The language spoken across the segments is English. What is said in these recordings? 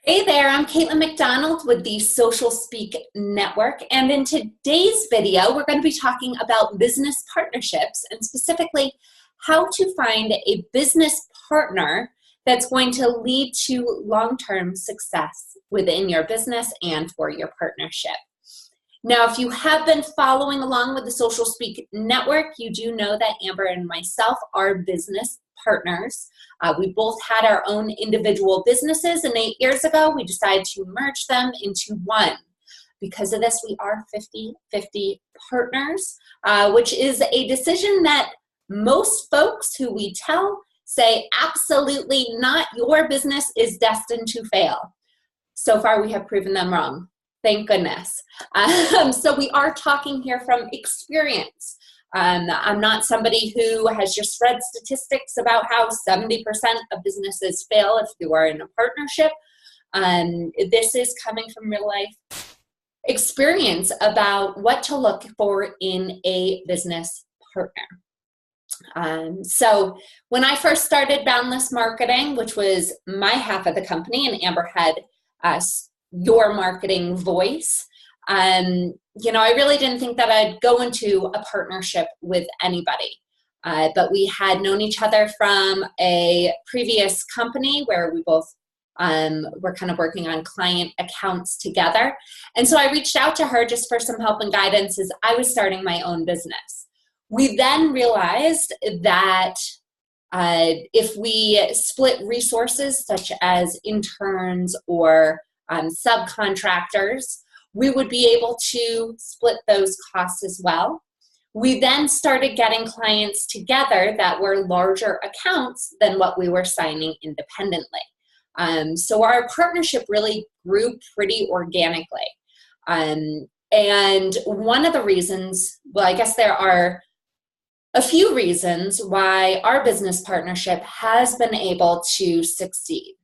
Hey there, I'm Caitlin McDonald with the Social Speak Network, and in today's video, we're going to be talking about business partnerships and specifically how to find a business partner that's going to lead to long-term success within your business and for your partnership. Now, if you have been following along with the Social Speak Network, you do know that Amber and myself are business partners. We both had our own individual businesses, and 8 years ago, we decided to merge them into one. Because of this, we are 50-50 partners, which is a decision that most folks who we tell say, absolutely not, your business is destined to fail. So far, we have proven them wrong. Thank goodness. So we are talking here from experience. I'm not somebody who has just read statistics about how 70% of businesses fail if you are in a partnership. This is coming from real life experience about what to look for in a business partner. So when I first started Boundless Marketing, which was my half of the company, and Amber had Your Marketing Voice, I really didn't think that I'd go into a partnership with anybody. But we had known each other from a previous company where we both were kind of working on client accounts together. And so I reached out to her just for some help and guidance as I was starting my own business. We then realized that if we split resources such as interns or subcontractors, we would be able to split those costs as well. We then started getting clients together that were larger accounts than what we were signing independently. So our partnership really grew pretty organically. And one of the reasons, well, I guess there are a few reasons why our business partnership has been able to succeed.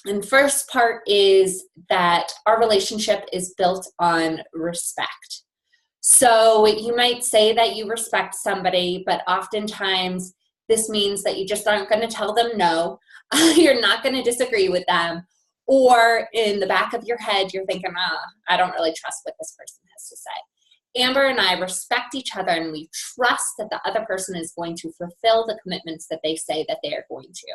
And first part is that our relationship is built on respect. So you might say that you respect somebody, but oftentimes this means that you just aren't going to tell them no. You're not going to disagree with them. Or in the back of your head, you're thinking, I don't really trust what this person has to say. Amber and I respect each other, and we trust that the other person is going to fulfill the commitments that they say that they are going to.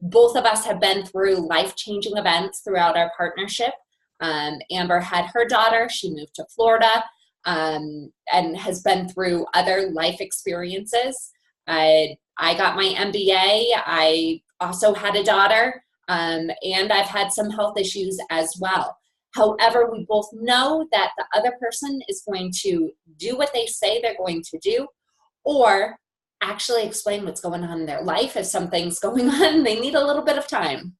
Both of us have been through life-changing events throughout our partnership. Amber had her daughter. She moved to Florida and has been through other life experiences. I got my MBA. I also had a daughter, and I've had some health issues as well. However, we both know that the other person is going to do what they say they're going to do, or actually explain what's going on in their life. If something's going on, they need a little bit of time.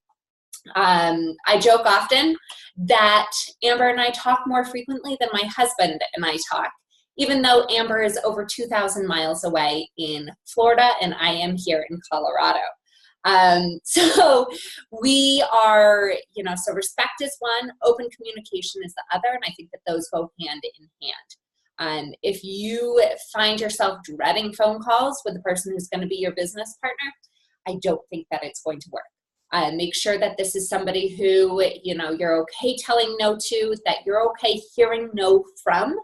I joke often that Amber and I talk more frequently than my husband and I talk, even though Amber is over 2,000 miles away in Florida and I am here in Colorado. So we are, so respect is one, open communication is the other, and I think that those go hand in hand. If you find yourself dreading phone calls with the person who's going to be your business partner, I don't think that it's going to work. Make sure that this is somebody who, you're okay telling no to, that you're okay hearing no from,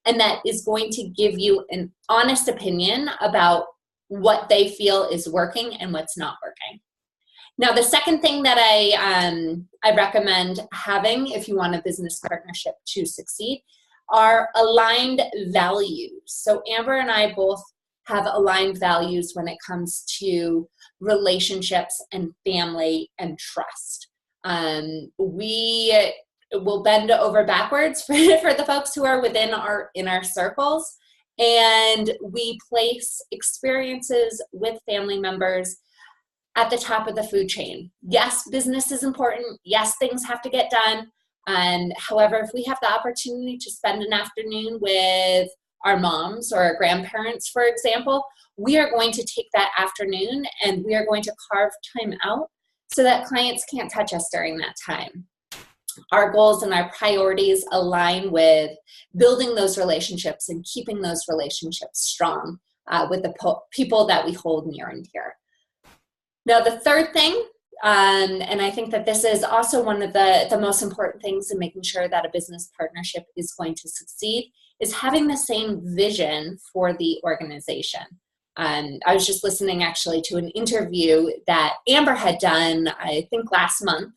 and that is going to give you an honest opinion about what they feel is working and what's not working. Now, the second thing that I recommend having if you want a business partnership to succeed are aligned values. So Amber and I both have aligned values when it comes to relationships and family and trust. We will bend over backwards for the folks who are within our inner circles, and we place experiences with family members at the top of the food chain. Yes, business is important. Yes, things have to get done. However, if we have the opportunity to spend an afternoon with our moms or our grandparents, for example, we are going to take that afternoon and we are going to carve time out so that clients can't touch us during that time. Our goals and our priorities align with building those relationships and keeping those relationships strong with the people that we hold near and dear. Now, the third thing And I think that this is also one of the most important things in making sure that a business partnership is going to succeed, is having the same vision for the organization. I was just listening actually to an interview that Amber had done, I think last month,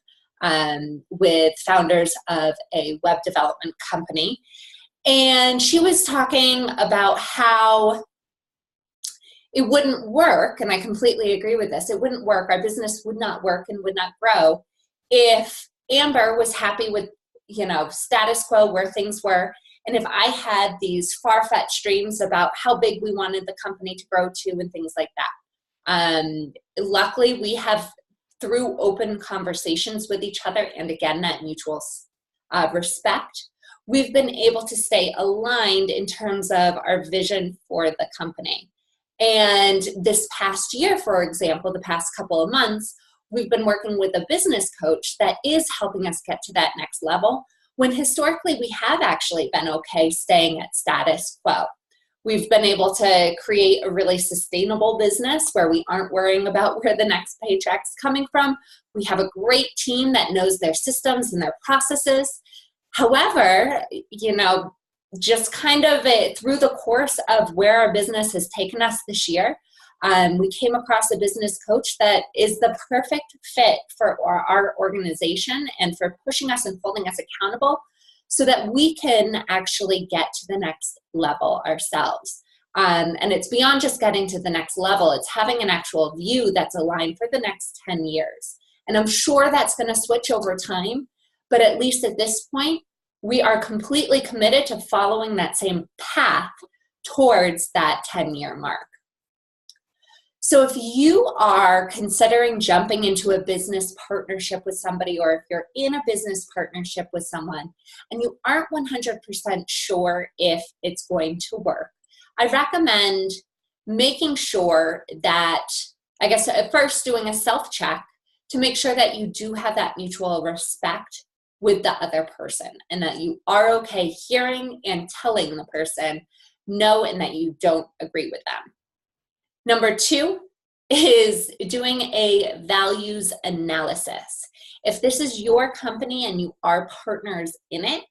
with founders of a web development company. And she was talking about how it wouldn't work, and I completely agree with this, it wouldn't work, our business would not work and would not grow if Amber was happy with, status quo where things were, and if I had these far-fetched dreams about how big we wanted the company to grow to and things like that. Luckily, we have, through open conversations with each other, and again, that mutual respect, we've been able to stay aligned in terms of our vision for the company. And this past year, for example, the past couple of months, we've been working with a business coach that is helping us get to that next level, when historically we have actually been okay staying at status quo. We've been able to create a really sustainable business where we aren't worrying about where the next paycheck's coming from. We have a great team that knows their systems and their processes. However, just kind of through the course of where our business has taken us this year, we came across a business coach that is the perfect fit for our organization and for pushing us and holding us accountable so that we can actually get to the next level ourselves. And it's beyond just getting to the next level. It's having an actual view that's aligned for the next 10 years. And I'm sure that's going to switch over time, but at least at this point, we are completely committed to following that same path towards that 10-year mark. So if you are considering jumping into a business partnership with somebody, or if you're in a business partnership with someone and you aren't 100% sure if it's going to work, I recommend making sure that, I guess at first doing a self-check to make sure that you do have that mutual respect with the other person, and that you are okay hearing and telling the person no and that you don't agree with them. Number 2 is doing a values analysis. If this is your company and you are partners in it,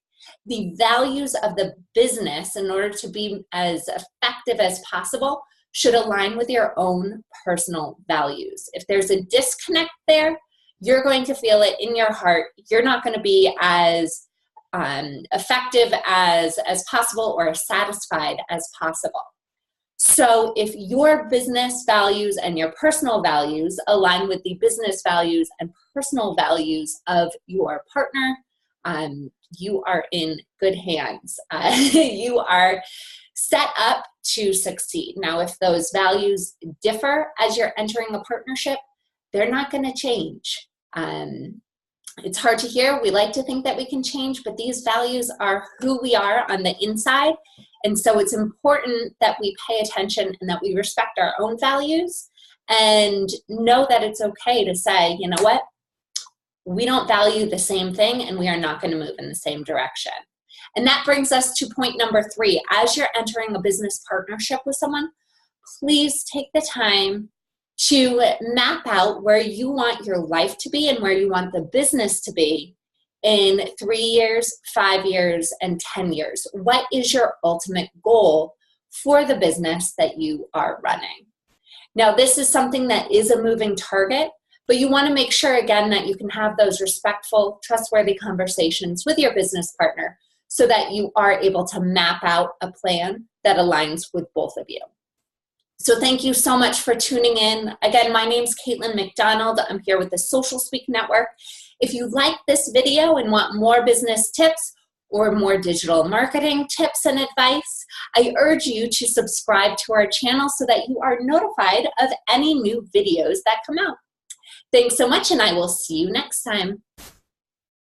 the values of the business, in order to be as effective as possible, should align with your own personal values. If there's a disconnect there, you're going to feel it in your heart. You're not going to be as effective as possible or as satisfied as possible. So if your business values and your personal values align with the business values and personal values of your partner, you are in good hands. You are set up to succeed. Now, if those values differ as you're entering a partnership, they're not going to change. It's hard to hear. We like to think that we can change, but these values are who we are on the inside. And so it's important that we pay attention and that we respect our own values and know that it's okay to say, you know what, we don't value the same thing and we are not going to move in the same direction. And that brings us to point number 3. As you're entering a business partnership with someone, please take the time to map out where you want your life to be and where you want the business to be in 3 years, 5 years, and 10 years. What is your ultimate goal for the business that you are running? Now, this is something that is a moving target, but you want to make sure, again, that you can have those respectful, trustworthy conversations with your business partner so that you are able to map out a plan that aligns with both of you. So thank you so much for tuning in. Again, my name's Caitlin McDonald. I'm here with the Social Speak Network. If you like this video and want more business tips or more digital marketing tips and advice, I urge you to subscribe to our channel so that you are notified of any new videos that come out. Thanks so much, and I will see you next time.